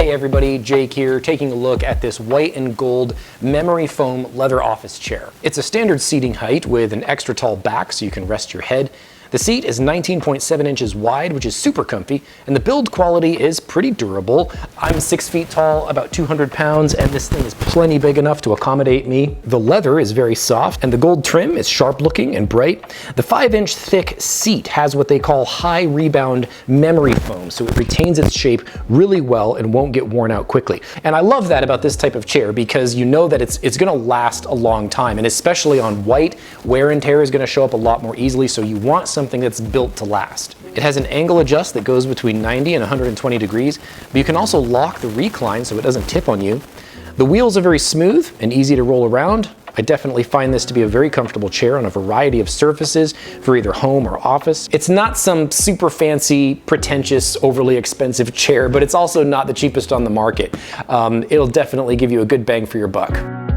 Hey everybody, Jake here, taking a look at this white and gold memory foam leather office chair. It's a standard seating height with an extra tall back so you can rest your head. The seat is 19.7 inches wide, which is super comfy, and the build quality is pretty durable. I'm 6 feet tall, about 200 pounds, and this thing is plenty big enough to accommodate me. The leather is very soft, and the gold trim is sharp looking and bright. The 5-inch thick seat has what they call high rebound memory foam, so it retains its shape really well and won't get worn out quickly. And I love that about this type of chair because you know that it's gonna last a long time, and especially on white, wear and tear is gonna show up a lot more easily, so you want something that's built to last. It has an angle adjust that goes between 90 and 120 degrees, but you can also lock the recline so it doesn't tip on you. The wheels are very smooth and easy to roll around. I definitely find this to be a very comfortable chair on a variety of surfaces for either home or office. It's not some super fancy, pretentious, overly expensive chair, but it's also not the cheapest on the market. It'll definitely give you a good bang for your buck.